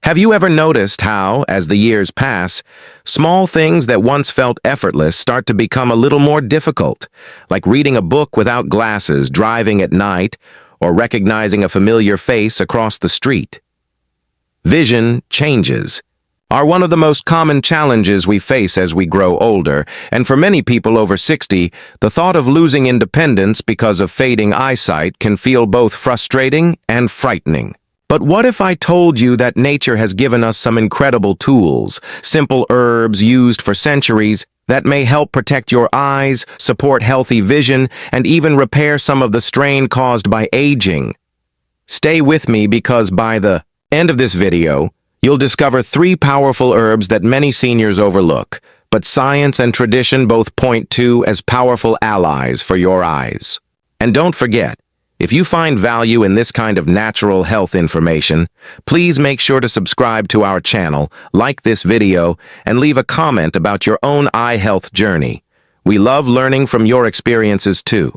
Have you ever noticed how, as the years pass, small things that once felt effortless start to become a little more difficult, like reading a book without glasses, driving at night, or recognizing a familiar face across the street? Vision changes are one of the most common challenges we face as we grow older, and for many people over 60, the thought of losing independence because of fading eyesight can feel both frustrating and frightening. But what if I told you that nature has given us some incredible tools, simple herbs used for centuries, that may help protect your eyes, support healthy vision, and even repair some of the strain caused by aging? Stay with me because by the end of this video, you'll discover 3 powerful herbs that many seniors overlook, but science and tradition both point to as powerful allies for your eyes. And don't forget, if you find value in this kind of natural health information, please make sure to subscribe to our channel, like this video, and leave a comment about your own eye health journey. We love learning from your experiences too.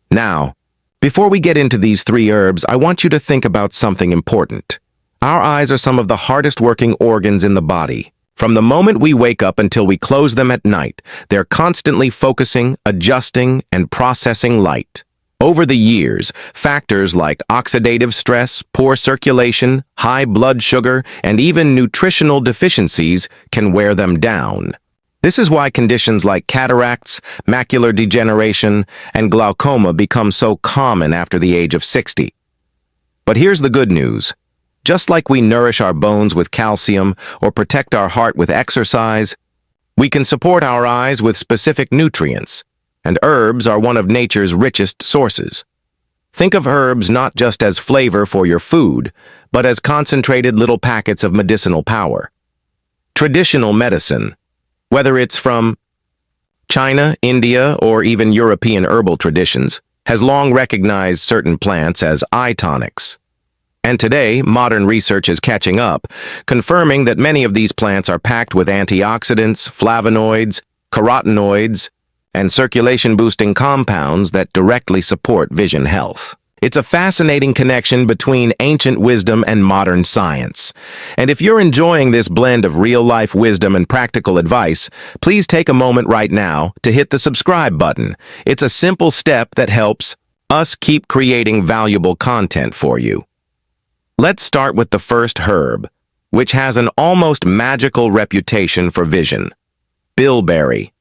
Now, before we get into these 3 herbs, I want you to think about something important. Our eyes are some of the hardest working organs in the body. From the moment we wake up until we close them at night, they're constantly focusing, adjusting, and processing light. Over the years, factors like oxidative stress, poor circulation, high blood sugar, and even nutritional deficiencies can wear them down. This is why conditions like cataracts, macular degeneration, and glaucoma become so common after the age of 60. But here's the good news. Just like we nourish our bones with calcium or protect our heart with exercise, we can support our eyes with specific nutrients. And herbs are one of nature's richest sources. Think of herbs not just as flavor for your food, but as concentrated little packets of medicinal power. Traditional medicine, whether it's from China, India, or even European herbal traditions, has long recognized certain plants as eye tonics. And today, modern research is catching up, confirming that many of these plants are packed with antioxidants, flavonoids, carotenoids, and circulation-boosting compounds that directly support vision health. It's a fascinating connection between ancient wisdom and modern science. And if you're enjoying this blend of real-life wisdom and practical advice, please take a moment right now to hit the subscribe button. It's a simple step that helps us keep creating valuable content for you. Let's start with the first herb, which has an almost magical reputation for vision: bilberry.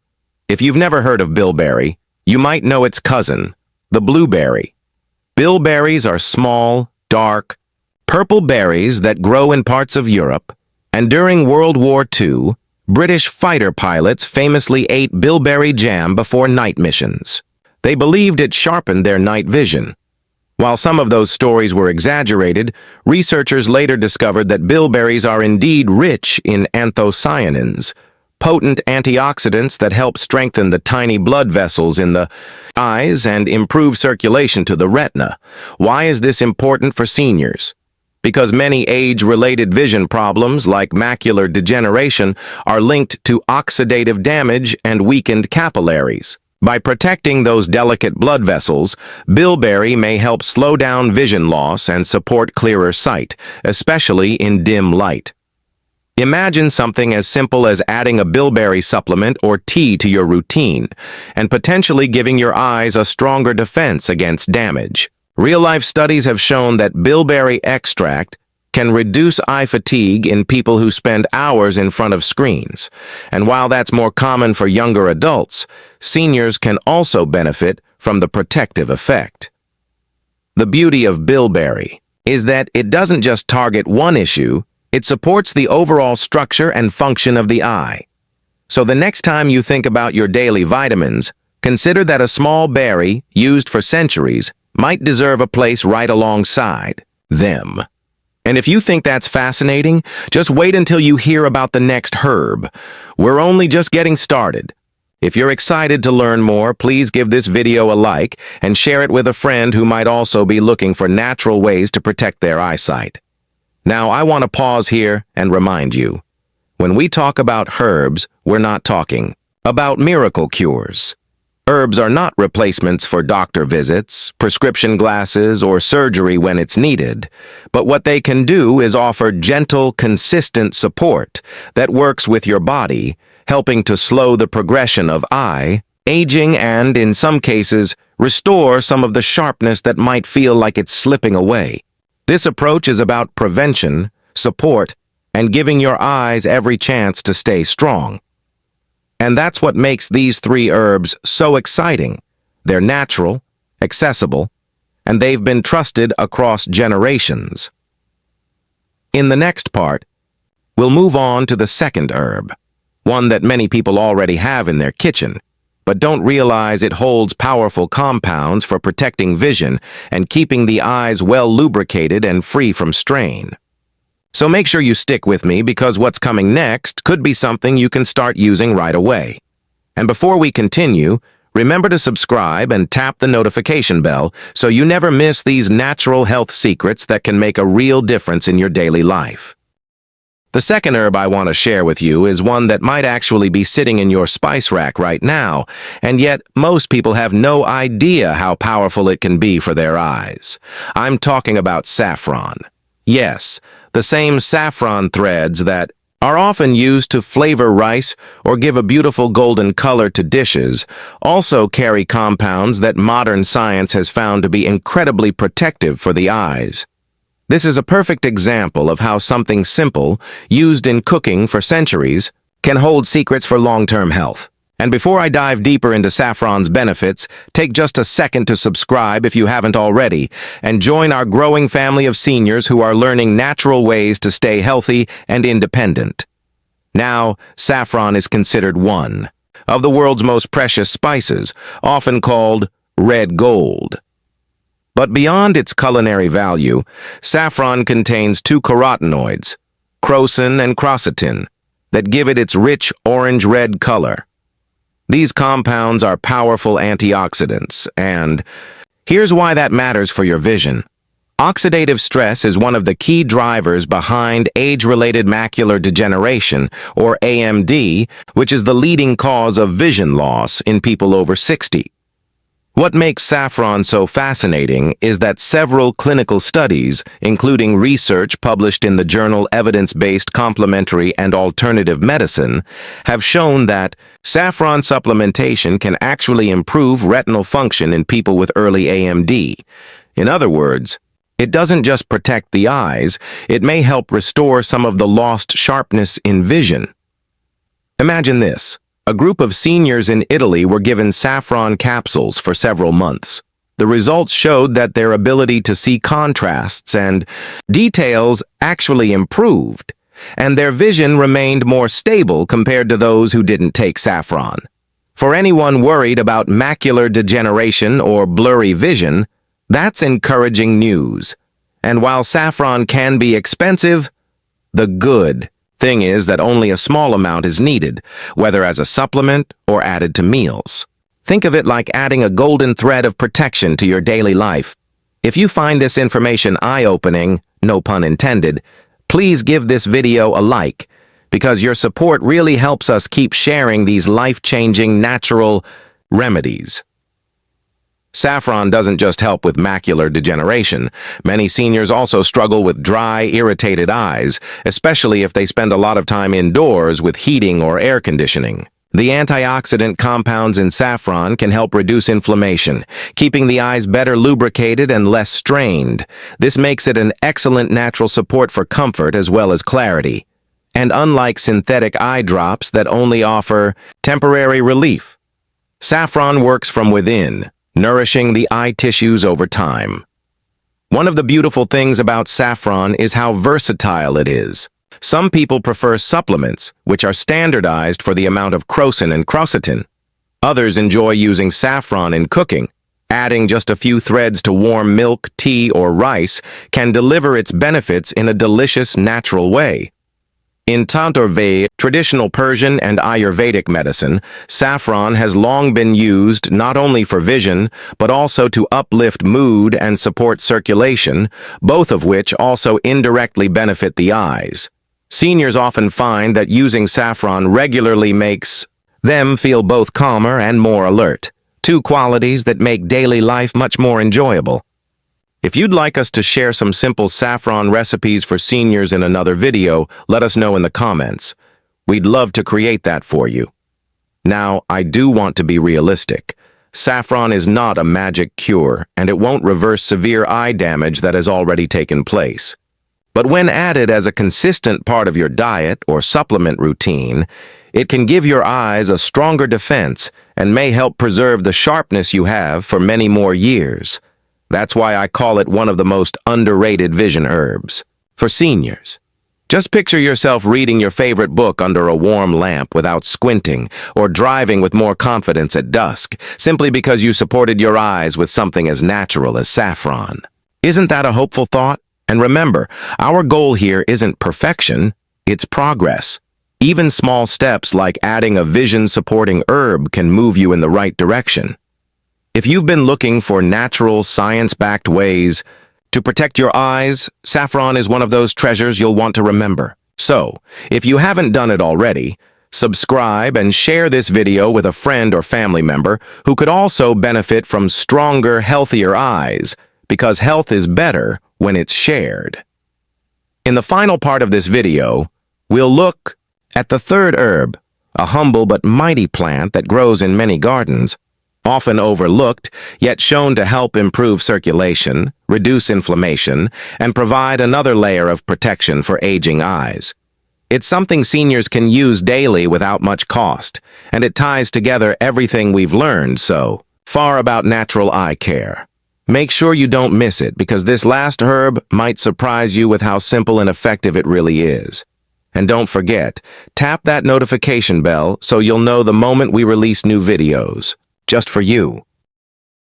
If you've never heard of bilberry, you might know its cousin, the blueberry. Bilberries are small, dark, purple berries that grow in parts of Europe, and during World War II, British fighter pilots famously ate bilberry jam before night missions. They believed it sharpened their night vision. While some of those stories were exaggerated, researchers later discovered that bilberries are indeed rich in anthocyanins, potent antioxidants that help strengthen the tiny blood vessels in the eyes and improve circulation to the retina. Why is this important for seniors? Because many age-related vision problems like macular degeneration are linked to oxidative damage and weakened capillaries. By protecting those delicate blood vessels, bilberry may help slow down vision loss and support clearer sight, especially in dim light. Imagine something as simple as adding a bilberry supplement or tea to your routine, and potentially giving your eyes a stronger defense against damage. Real-life studies have shown that bilberry extract can reduce eye fatigue in people who spend hours in front of screens. And while that's more common for younger adults, seniors can also benefit from the protective effect. The beauty of bilberry is that it doesn't just target one issue, it supports the overall structure and function of the eye. So the next time you think about your daily vitamins, consider that a small berry, used for centuries, might deserve a place right alongside them. And if you think that's fascinating, just wait until you hear about the next herb. We're only just getting started. If you're excited to learn more, please give this video a like and share it with a friend who might also be looking for natural ways to protect their eyesight. Now, I want to pause here and remind you, when we talk about herbs, we're not talking about miracle cures. Herbs are not replacements for doctor visits, prescription glasses, or surgery when it's needed, but what they can do is offer gentle, consistent support that works with your body, helping to slow the progression of eye, aging, and, in some cases, restore some of the sharpness that might feel like it's slipping away. This approach is about prevention, support, and giving your eyes every chance to stay strong. And that's what makes these 3 herbs so exciting. They're natural, accessible, and they've been trusted across generations. In the next part, we'll move on to the second herb, one that many people already have in their kitchen, but don't realize it holds powerful compounds for protecting vision and keeping the eyes well lubricated and free from strain. So make sure you stick with me because what's coming next could be something you can start using right away. And before we continue, remember to subscribe and tap the notification bell so you never miss these natural health secrets that can make a real difference in your daily life. The second herb I want to share with you is one that might actually be sitting in your spice rack right now, and yet most people have no idea how powerful it can be for their eyes. I'm talking about saffron. Yes, the same saffron threads that are often used to flavor rice or give a beautiful golden color to dishes also carry compounds that modern science has found to be incredibly protective for the eyes. This is a perfect example of how something simple, used in cooking for centuries, can hold secrets for long-term health. And before I dive deeper into saffron's benefits, take just a second to subscribe if you haven't already, and join our growing family of seniors who are learning natural ways to stay healthy and independent. Now, saffron is considered one of the world's most precious spices, often called red gold. But beyond its culinary value, saffron contains 2 carotenoids, crocin and quercetin, that give it its rich orange-red color. These compounds are powerful antioxidants, and here's why that matters for your vision. Oxidative stress is one of the key drivers behind age-related macular degeneration, or AMD, which is the leading cause of vision loss in people over 60. What makes saffron so fascinating is that several clinical studies, including research published in the journal Evidence-Based Complementary and Alternative Medicine, have shown that saffron supplementation can actually improve retinal function in people with early AMD. In other words, it doesn't just protect the eyes, it may help restore some of the lost sharpness in vision. Imagine this. A group of seniors in Italy were given saffron capsules for several months. The results showed that their ability to see contrasts and details actually improved, and their vision remained more stable compared to those who didn't take saffron. For anyone worried about macular degeneration or blurry vision, that's encouraging news. And while saffron can be expensive, the good thing is that only a small amount is needed, whether as a supplement or added to meals. Think of it like adding a golden thread of protection to your daily life. If you find this information eye-opening, no pun intended, please give this video a like, because your support really helps us keep sharing these life-changing natural remedies. Saffron doesn't just help with macular degeneration. Many seniors also struggle with dry, irritated eyes, especially if they spend a lot of time indoors with heating or air conditioning. The antioxidant compounds in saffron can help reduce inflammation, keeping the eyes better lubricated and less strained. This makes it an excellent natural support for comfort as well as clarity. And unlike synthetic eye drops that only offer temporary relief, saffron works from within, nourishing the eye tissues over time. One of the beautiful things about saffron is how versatile it is. Some people prefer supplements, which are standardized for the amount of crocin and quercetin. Others enjoy using saffron in cooking. Adding just a few threads to warm milk, tea, or rice can deliver its benefits in a delicious, natural way. In Tandoor, traditional Persian and Ayurvedic medicine, saffron has long been used not only for vision, but also to uplift mood and support circulation, both of which also indirectly benefit the eyes. Seniors often find that using saffron regularly makes them feel both calmer and more alert, two qualities that make daily life much more enjoyable. If you'd like us to share some simple saffron recipes for seniors in another video, let us know in the comments. We'd love to create that for you. Now, I do want to be realistic. Saffron is not a magic cure, and it won't reverse severe eye damage that has already taken place. But when added as a consistent part of your diet or supplement routine, it can give your eyes a stronger defense and may help preserve the sharpness you have for many more years. That's why I call it one of the most underrated vision herbs. For seniors, just picture yourself reading your favorite book under a warm lamp without squinting, or driving with more confidence at dusk, simply because you supported your eyes with something as natural as saffron. Isn't that a hopeful thought? And remember, our goal here isn't perfection, it's progress. Even small steps like adding a vision-supporting herb can move you in the right direction. If you've been looking for natural, science-backed ways to protect your eyes, saffron is one of those treasures you'll want to remember. So, if you haven't done it already, subscribe and share this video with a friend or family member who could also benefit from stronger, healthier eyes, because health is better when it's shared. In the final part of this video, we'll look at the third herb, a humble but mighty plant that grows in many gardens, often overlooked, yet shown to help improve circulation, reduce inflammation, and provide another layer of protection for aging eyes. It's something seniors can use daily without much cost, and it ties together everything we've learned so far about natural eye care. Make sure you don't miss it, because this last herb might surprise you with how simple and effective it really is. And don't forget, tap that notification bell so you'll know the moment we release new videos. Just for you.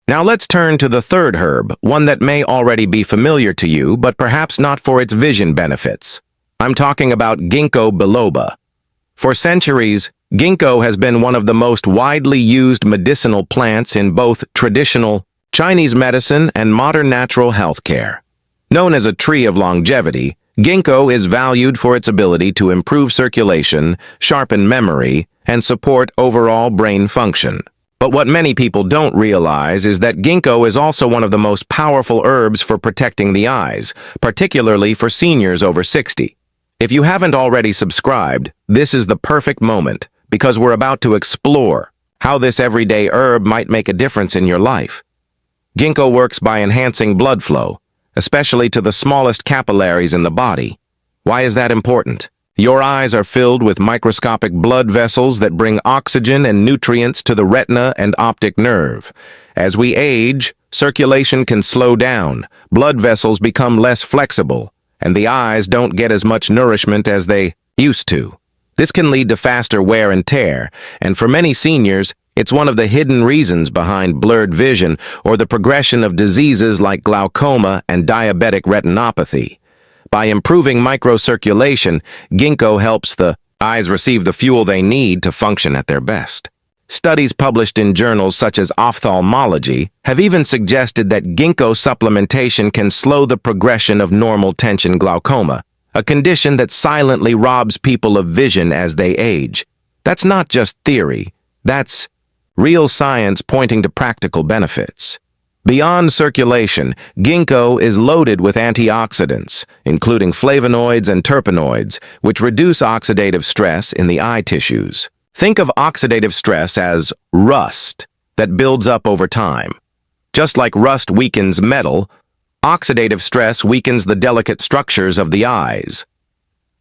Now let's turn to the third herb, one that may already be familiar to you, but perhaps not for its vision benefits. I'm talking about Ginkgo biloba. For centuries, Ginkgo has been one of the most widely used medicinal plants in both traditional Chinese medicine and modern natural health care. Known as a tree of longevity, Ginkgo is valued for its ability to improve circulation, sharpen memory, and support overall brain function. But what many people don't realize is that Ginkgo is also one of the most powerful herbs for protecting the eyes, particularly for seniors over 60. If you haven't already subscribed, this is the perfect moment, because we're about to explore how this everyday herb might make a difference in your life. Ginkgo works by enhancing blood flow, especially to the smallest capillaries in the body. Why is that important? Your eyes are filled with microscopic blood vessels that bring oxygen and nutrients to the retina and optic nerve. As we age, circulation can slow down, blood vessels become less flexible, and the eyes don't get as much nourishment as they used to. This can lead to faster wear and tear, and for many seniors, it's one of the hidden reasons behind blurred vision or the progression of diseases like glaucoma and diabetic retinopathy. By improving microcirculation, Ginkgo helps the eyes receive the fuel they need to function at their best. Studies published in journals such as Ophthalmology have even suggested that Ginkgo supplementation can slow the progression of normal tension glaucoma, a condition that silently robs people of vision as they age. That's not just theory, that's real science pointing to practical benefits. Beyond circulation, Ginkgo is loaded with antioxidants, including flavonoids and terpenoids, which reduce oxidative stress in the eye tissues. Think of oxidative stress as rust that builds up over time. Just like rust weakens metal, oxidative stress weakens the delicate structures of the eyes.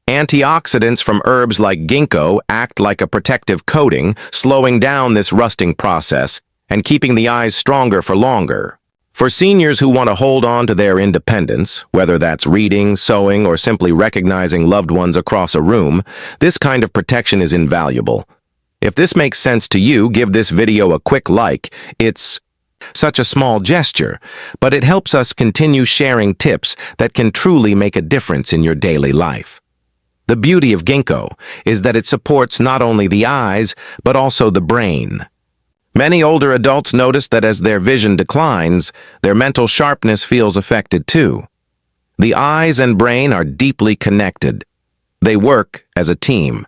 Antioxidants from herbs like Ginkgo act like a protective coating, slowing down this rusting process and keeping the eyes stronger for longer. For seniors who want to hold on to their independence, whether that's reading, sewing, or simply recognizing loved ones across a room, this kind of protection is invaluable. If this makes sense to you, give this video a quick like. It's such a small gesture, but it helps us continue sharing tips that can truly make a difference in your daily life. The beauty of Ginkgo is that it supports not only the eyes, but also the brain. Many older adults notice that as their vision declines, their mental sharpness feels affected too. The eyes and brain are deeply connected. They work as a team.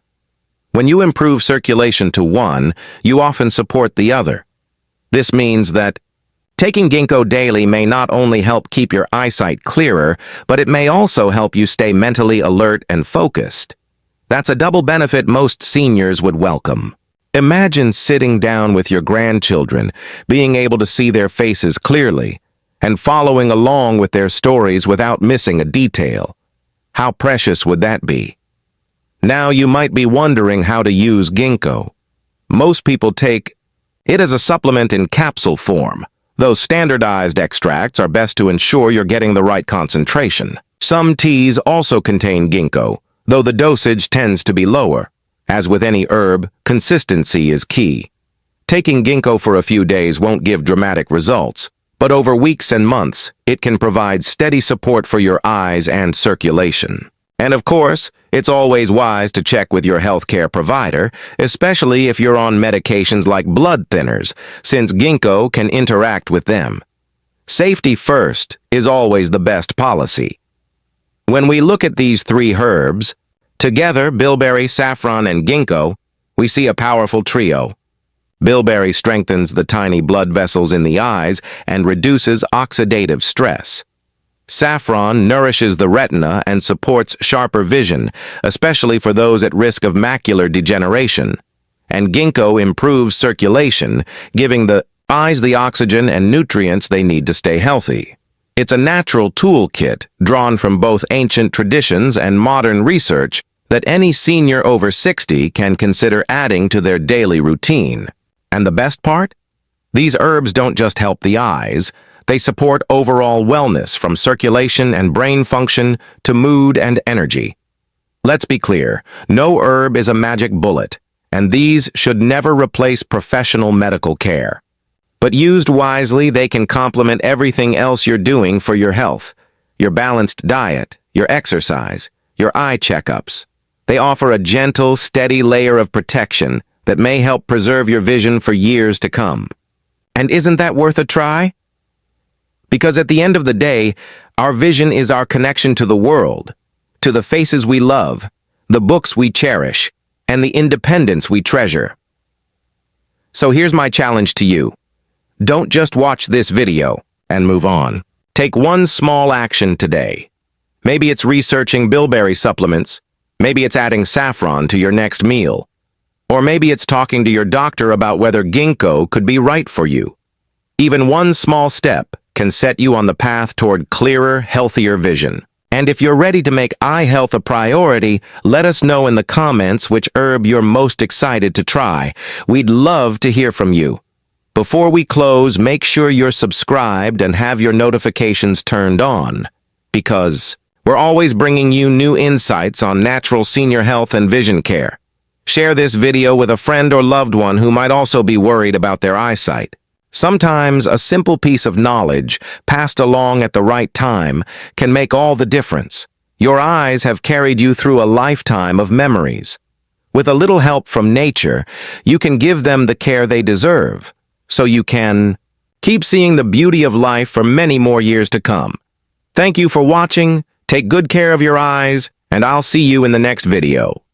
When you improve circulation to one, you often support the other. This means that taking Ginkgo daily may not only help keep your eyesight clearer, but it may also help you stay mentally alert and focused. That's a double benefit most seniors would welcome. Imagine sitting down with your grandchildren, being able to see their faces clearly, and following along with their stories without missing a detail. How precious would that be? Now you might be wondering how to use Ginkgo. Most people take it as a supplement in capsule form. Those standardized extracts are best to ensure you're getting the right concentration. Some teas also contain Ginkgo, though the dosage tends to be lower. As with any herb, consistency is key. Taking Ginkgo for a few days won't give dramatic results, but over weeks and months, it can provide steady support for your eyes and circulation. And of course, it's always wise to check with your healthcare provider, especially if you're on medications like blood thinners, since Ginkgo can interact with them. Safety first is always the best policy. When we look at these three herbs, together, Bilberry, Saffron, and Ginkgo, we see a powerful trio. Bilberry strengthens the tiny blood vessels in the eyes and reduces oxidative stress. Saffron nourishes the retina and supports sharper vision, especially for those at risk of macular degeneration. And Ginkgo improves circulation, giving the eyes the oxygen and nutrients they need to stay healthy. It's a natural toolkit drawn from both ancient traditions and modern research that any senior over 60 can consider adding to their daily routine. And the best part? These herbs don't just help the eyes, they support overall wellness from circulation and brain function to mood and energy. Let's be clear, no herb is a magic bullet, and these should never replace professional medical care. But used wisely, they can complement everything else you're doing for your health, your balanced diet, your exercise, your eye checkups. They offer a gentle, steady layer of protection that may help preserve your vision for years to come. And isn't that worth a try? Because at the end of the day, our vision is our connection to the world, to the faces we love, the books we cherish, and the independence we treasure. So here's my challenge to you. Don't just watch this video and move on. Take one small action today. Maybe it's researching bilberry supplements, maybe it's adding saffron to your next meal, or maybe it's talking to your doctor about whether Ginkgo could be right for you. Even one small step can set you on the path toward clearer, healthier vision. And if you're ready to make eye health a priority, let us know in the comments which herb you're most excited to try. We'd love to hear from you. Before we close, make sure you're subscribed and have your notifications turned on, because we're always bringing you new insights on natural senior health and vision care. Share this video with a friend or loved one who might also be worried about their eyesight. Sometimes a simple piece of knowledge, passed along at the right time, can make all the difference. Your eyes have carried you through a lifetime of memories. With a little help from nature, you can give them the care they deserve, so you can keep seeing the beauty of life for many more years to come. Thank you for watching, take good care of your eyes, and I'll see you in the next video.